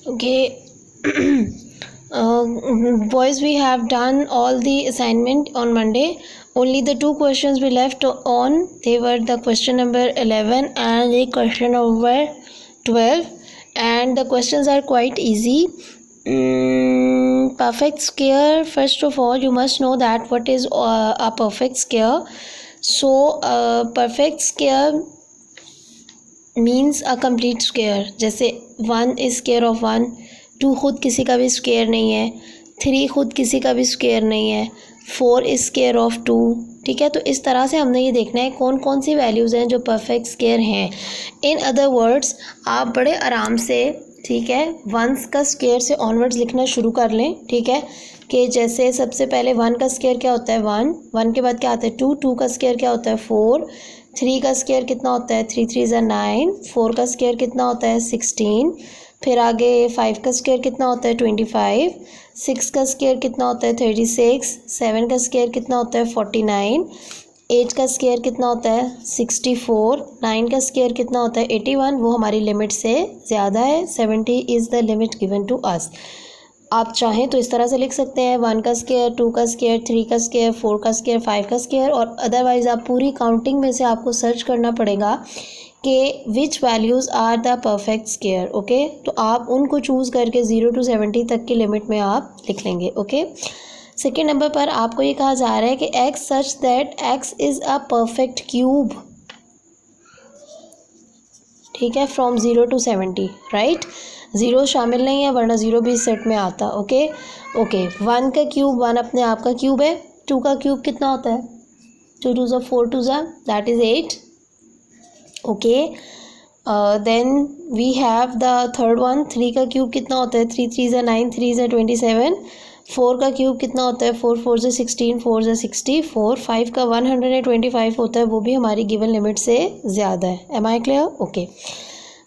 Okay. Boys, we have done all the assignment on Monday. Only the two questions we left on. They were the question number 11 and the question number 12. And the questions are quite easy. Perfect square. First of all, you must know that what is a perfect square. So, perfect square means a complete square. जैसे 1 is square of 1, 2 खुद किसी का भी square नहीं है, 3 खुद किसी का भी स्क्वायर नहीं है, 4 इज स्क्वायर ऑफ 2. ठीक है, तो इस तरह से हमने ये देखना है कौन कौन सी वैल्यूज़ हैं जो परफेक्ट स्क्वायर हैं. इन अदर वर्ड्स आप बड़े आराम से, ठीक है, वंस का स्क्वायर से ऑनवर्ड्स लिखना शुरू कर लें. ठीक है, कि जैसे सबसे पहले 1 का स्क्वायर क्या होता है 1, 1 के बाद क्या आता है 2, 2 का स्क्वायर क्या होता है 4, 3 का स्क्वायर कितना होता है 3 3 9, 4 का स्क्वायर कितना होता है 16, फिर आगे 5 का स्क्वायर कितना होता है 25, 6 का स्क्वायर कितना होता है 36, 7 का स्क्वायर कितना होता है 49, 8 का स्क्वायर कितना होता है 64, 9 का स्क्वायर कितना होता है 81. वो हमारी लिमिट से ज़्यादा है. 70 is the limit given to us. आप चाहें तो इस तरह से लिख सकते हैं 1 का स्क्वायर, 2 का स्क्वायर, 3 का स्क्वायर, 4 का स्क्वायर, 5 का स्क्वायर. और अदरवाइज़ आप पूरी काउंटिंग में से आपको सर्च करना पड़ेगा कि which values are the perfect square. Okay, तो आप उनको चूज़ करके 0 to 70 तक की लिमिट में आप लिख लेंगे. ओके, सेकेंड नंबर पर आपको ये कहा जा रहा है कि x such that x is a perfect cube. ठीक है, फ्रॉम 0 to 70. राइट, 0 शामिल नहीं है वरना 0 भी इस सेट में आता. ओके ओके, 1 का क्यूब 1 अपने आप का क्यूब है. 2 का क्यूब कितना होता है 2 2 4 2 that is 8. Okay, then we have the third one. 3 का क्यूब कितना होता है 3 3 9, 3 27. 4 का क्यूब कितना होता है 4 4 16, 4 64. 5 का 125 होता है, वो भी हमारी गिवन लिमिट से ज़्यादा है. Am I clear? Okay,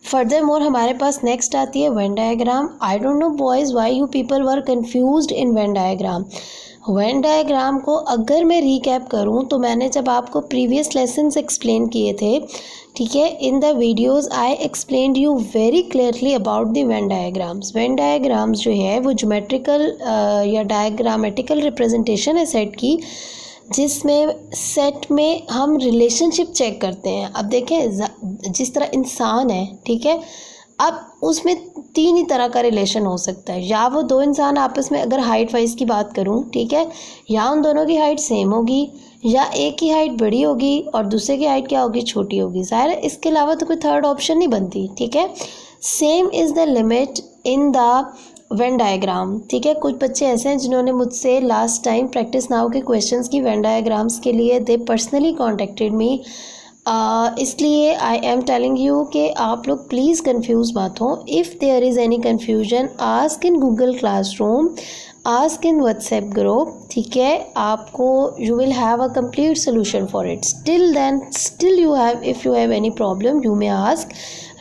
further more हमारे पास नेक्स्ट आती है Venn diagram. I don't know boys why you people were confused in Venn diagram. Venn diagram को अगर मैं रीकैप करूं तो मैंने जब आपको प्रीवियस लेसन्स एक्सप्लेन किए थे, ठीक है, in the videos I explained you very clearly about the Venn diagrams. Venn diagrams जो है वो ज्योमेट्रिकल या डायग्रामेटिकल रिप्रेजेंटेशन है सेट की, जिसमें सेट में हम रिलेशनशिप चेक करते हैं. अब देखें, जिस तरह इंसान है, ठीक है, अब उसमें 3 ही तरह का रिलेशन हो सकता है. या वो 2 इंसान आपस में, अगर हाइट वाइज की बात करूं, ठीक है, या उन दोनों की हाइट सेम होगी, या एक की हाइट बड़ी होगी और दूसरे की हाइट क्या होगी छोटी होगी. ज़ाहिर है इसके अलावा तो कोई थर्ड ऑप्शन नहीं बनती. ठीक है, same is the limit in the Venn diagram. ठीक है, कुछ बच्चे ऐसे हैं जिन्होंने मुझसे लास्ट टाइम प्रैक्टिस नाउ के क्वेश्चंस की वेन डायग्राम्स के लिए दे पर्सनली कॉन्टेक्टेड मी. इसलिए आई एम टेलिंग यू कि आप लोग प्लीज़ कंफ्यूज मत हो. If there is any confusion ask in Google classroom, ask in WhatsApp group. ठीक है, आपको you will have a complete solution for it. Still then still you have, if you have any problem you may ask.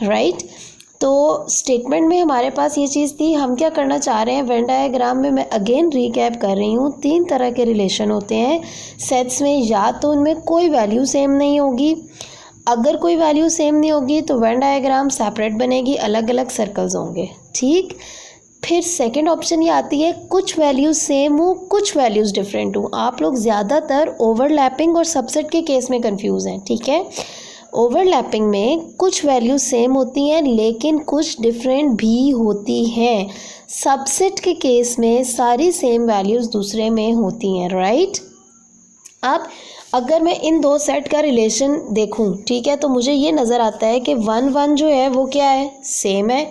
Right, तो statement में हमारे पास ये चीज़ थी. हम क्या करना चाह रहे हैं वेन डायग्राम में, मैं अगेन रीकैप कर रही हूँ, 3 तरह के रिलेशन होते हैं सेट्स में. या तो उनमें कोई वैल्यू सेम नहीं होगी, अगर कोई वैल्यू सेम नहीं होगी तो वेन डायग्राम सेपरेट बनेगी, अलग अलग सर्कल्स होंगे. ठीक, फिर सेकंड ऑप्शन ये आती है कुछ वैल्यूज़ सेम हो कुछ वैल्यूज़ डिफरेंट हो. आप लोग ज़्यादातर ओवरलैपिंग और सबसेट के केस में कंफ्यूज हैं. ठीक है, ओवरलैपिंग में कुछ वैल्यूज सेम होती हैं लेकिन कुछ डिफरेंट भी होती हैं. सबसेट के केस में सारी सेम वैल्यूज़ दूसरे में होती हैं. राइट, अब अगर मैं इन 2 सेट का रिलेशन देखूं, ठीक है, तो मुझे ये नज़र आता है कि 1 1 जो है वो क्या है सेम है.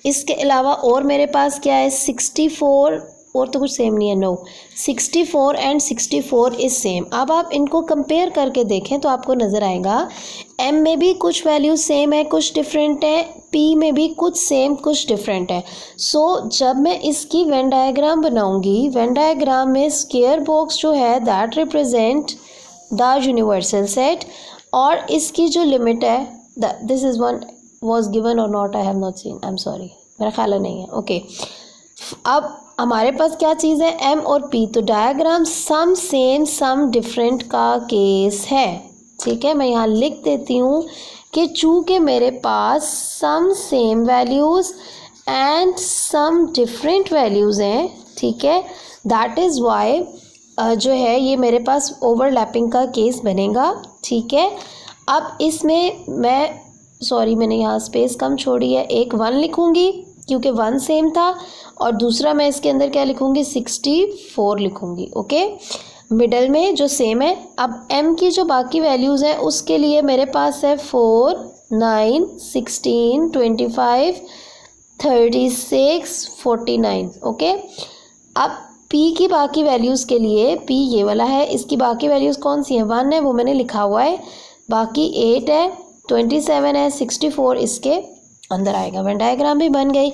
इसके अलावा और मेरे पास क्या है 64, और तो कुछ सेम नहीं है. No, 64 and 64 is same. अब आप इनको कंपेयर करके देखें तो आपको नज़र आएगा m में भी कुछ वैल्यू सेम है कुछ डिफरेंट है, p में भी कुछ सेम कुछ डिफरेंट है. सो जब मैं इसकी वेन डायग्राम बनाऊंगी, वेन डायग्राम में स्क्वायर बॉक्स जो है that represent the universal set, और इसकी जो लिमिट है, this is one was given और not, I have not seen, I am sorry, मेरा ख्याल नहीं है. ओके, अब हमारे पास क्या चीज़ है m और p. तो डायग्राम सम सेम सम डिफरेंट का केस है. ठीक है, मैं यहाँ लिख देती हूँ कि चूँकि मेरे पास some same values and some different values हैं, ठीक है। दैट इज़ वाई जो है ये मेरे पास ओवरलैपिंग का केस बनेगा, ठीक है। अब इसमें मैंने यहाँ स्पेस कम छोड़ी है, एक 1 लिखूँगी क्योंकि 1 सेम था, और दूसरा मैं इसके अंदर क्या लिखूँगी, 64 लिखूँगी, ओके। मिडल में जो सेम है। अब m की जो बाकी वैल्यूज़ हैं उसके लिए मेरे पास है 4, 9, 16, 25, 36, 49, ओके। अब p की बाकी वैल्यूज़ के लिए p ये वाला है, इसकी बाकी वैल्यूज़ कौन सी हैं, 1 है वो मैंने लिखा हुआ है, बाकी 8 है, 27 है, 64 इसके अंदर आएगा। वेन डायग्राम भी बन गई।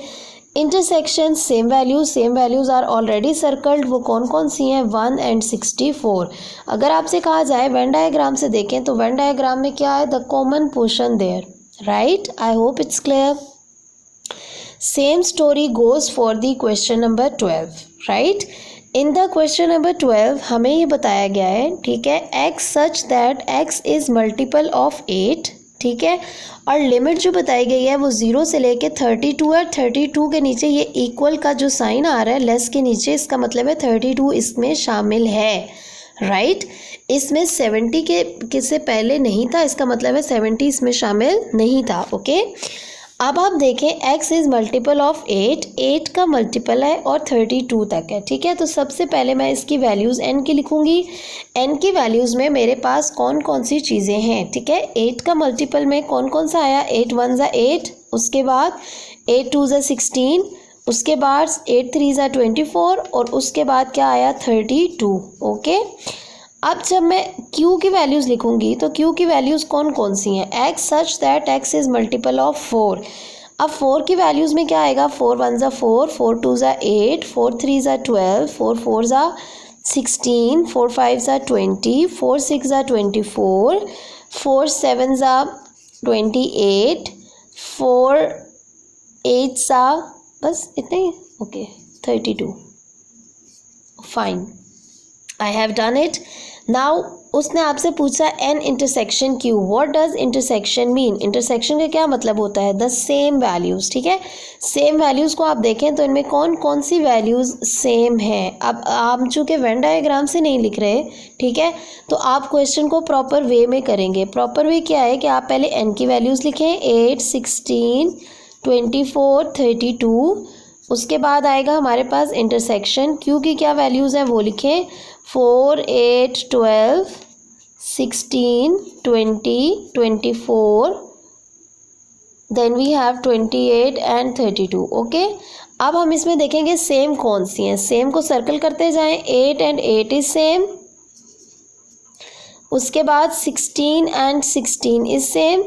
Intersection same values are already circled, वो कौन कौन सी हैं, 1 एंड 64। अगर आपसे कहा जाए वेन डायग्राम से देखें तो वेन डायग्राम में क्या है, the common portion there, right. I hope it's clear. Same story goes for the question number 12, right. In the question number 12 हमें ये बताया गया है, ठीक है, x such that x is multiple of 8, ठीक है, और लिमिट जो बताई गई है वो 0 से लेके 32 है। 32 के नीचे ये इक्वल का जो साइन आ रहा है लेस के नीचे, इसका मतलब है 32 इसमें शामिल है, राइट। इसमें 70 के से पहले नहीं था, इसका मतलब है 70 इसमें शामिल नहीं था, ओके। अब आप देखें x इज़ मल्टीपल ऑफ 8 का मल्टीपल है और 32 तक है, ठीक है। तो सबसे पहले मैं इसकी वैल्यूज़ n की लिखूंगी। n की वैल्यूज़ में मेरे पास कौन कौन सी चीज़ें हैं, ठीक है। 8 का मल्टीपल में कौन कौन सा आया, 8 1 ज़ा 8, उसके बाद 8 2 ज़ा 16, उसके बाद 8 3 ज़ा 24, और उसके बाद क्या आया, 32, ओके। अब जब मैं q की वैल्यूज़ लिखूंगी तो q की वैल्यूज़ कौन कौन सी हैं, x such that x is multiple of 4। अब 4 की वैल्यूज़ में क्या आएगा, 4 1 ज़ा 4, 4 2 ज़ा 8, 4 3 ज़ा 12, 4 4 ज़ा 16, 4 5 ज़ा 20, 4 6 ज़ा 24, 4 7 ज़ा 28, 4 8 ज़ा, बस इतने ही, okay, 32, fine, I have done it. Now उसने आपसे पूछा n intersection q, what does intersection mean. Intersection का क्या मतलब होता है, द सेम वैल्यूज़, ठीक है। सेम वैल्यूज़ को आप देखें तो इनमें कौन कौन सी वैल्यूज़ सेम हैं। अब आप चूँकि वेन डायग्राम से नहीं लिख रहे, ठीक है, तो आप क्वेश्चन को प्रॉपर वे में करेंगे। प्रॉपर वे क्या है कि आप पहले n की वैल्यूज़ लिखें, 8 16 24 32, उसके बाद आएगा हमारे पास इंटरसेक्शन q की क्या वैल्यूज़ हैं वो लिखें, 4 8 12 16 20 24, then we have 28 and 32, okay. अब हम इसमें देखेंगे सेम कौन सी हैं, सेम को सर्कल करते जाएं, 8 एंड 8 इज सेम, उसके बाद 16 and 16 is same,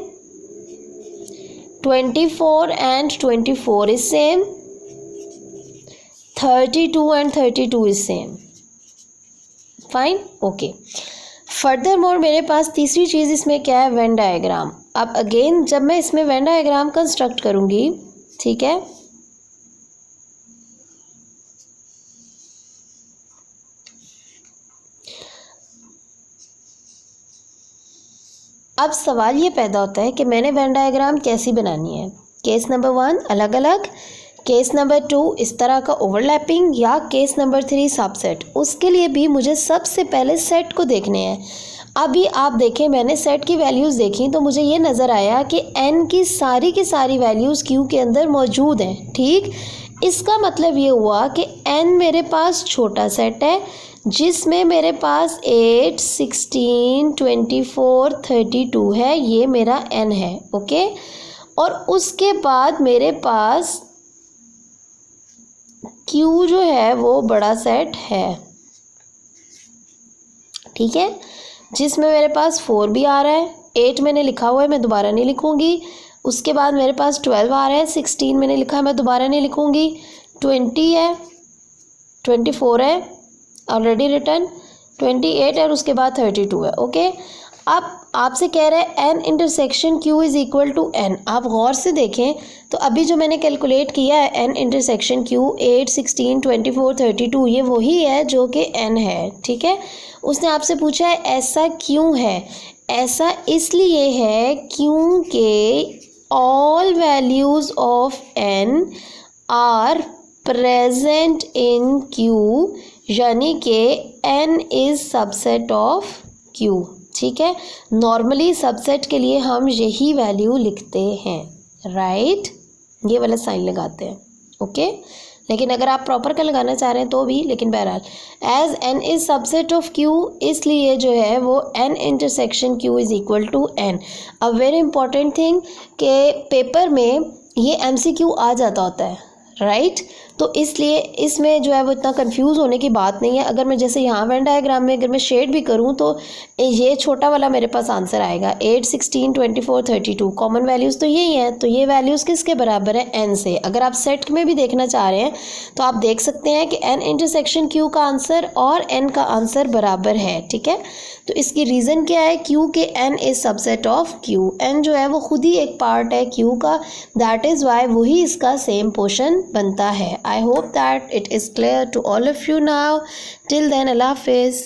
24 and 24 is same, 32 and 32 is same, fine, okay. Further मोर मेरे पास तीसरी चीज़ इसमें क्या है, वेन डायग्राम। अब अगेन जब मैं इसमें वेन डायग्राम कंस्ट्रक्ट करूँगी, ठीक है, अब सवाल ये पैदा होता है कि मैंने वेन डायग्राम कैसी बनानी है। केस नंबर 1 अलग अलग, केस नंबर 2 इस तरह का ओवरलैपिंग, या केस नंबर 3 सबसेट। उसके लिए भी मुझे सबसे पहले सेट को देखने हैं। अभी आप देखें मैंने सेट की वैल्यूज़ देखी तो मुझे ये नज़र आया कि n की सारी वैल्यूज़ q के अंदर मौजूद हैं, ठीक। इसका मतलब ये हुआ कि n मेरे पास छोटा सेट है जिसमें मेरे पास 8 16 24 32 है, ये मेरा n है, ओके। और उसके बाद मेरे पास q जो है वो बड़ा सेट है, ठीक है, जिसमें मेरे पास 4 भी आ रहा है, 8 मैंने लिखा हुआ है मैं दोबारा नहीं लिखूंगी, उसके बाद मेरे पास 12 आ रहा है, 16 मैंने लिखा है मैं दोबारा नहीं लिखूंगी, 20 है, 24 है ऑलरेडी रिटर्न, 28 और उसके बाद 32 है, ओके। अब आपसे कह रहा है n intersection q is equal to n। आप गौर से देखें तो अभी जो मैंने कैलकुलेट किया है n इंटरसेक्शन q 8 16 24 32 ये वही है जो कि n है, ठीक है। उसने आपसे पूछा है ऐसा क्यों है, ऐसा इसलिए है क्योंकि all values of n are present in Q, यानी कि n is subset of Q. ठीक है, नॉर्मली सबसेट के लिए हम यही वैल्यू लिखते हैं, राइट, ये वाला साइन लगाते हैं, ओके। लेकिन अगर आप प्रॉपर का लगाना चाह रहे हैं तो भी, लेकिन बहरहाल as n is subset of q, इसलिए जो है वो n intersection q is equal to n। A very important thing कि पेपर में ये MCQ आ जाता होता है, राइट, तो इसलिए इसमें जो है वो इतना कंफ्यूज होने की बात नहीं है। अगर मैं जैसे यहाँ वेन डायग्राम में अगर मैं शेड भी करूँ तो ये छोटा वाला मेरे पास आंसर आएगा 8, 16, 24, 32, कॉमन वैल्यूज़ तो यही हैं, तो ये वैल्यूज़ किसके बराबर है, n से। अगर आप सेट में भी देखना चाह रहे हैं तो आप देख सकते हैं कि n इंटरसेक्शन q का आंसर और n का आंसर बराबर है, ठीक है। तो इसकी रीज़न क्या है, q के n is subset of q, n जो है वो खुद ही एक पार्ट है q का, दैट इज़ वाई वही इसका सेम पोर्शन बनता है। I hope that it is clear to all of you now. Till then, Allah Hafiz.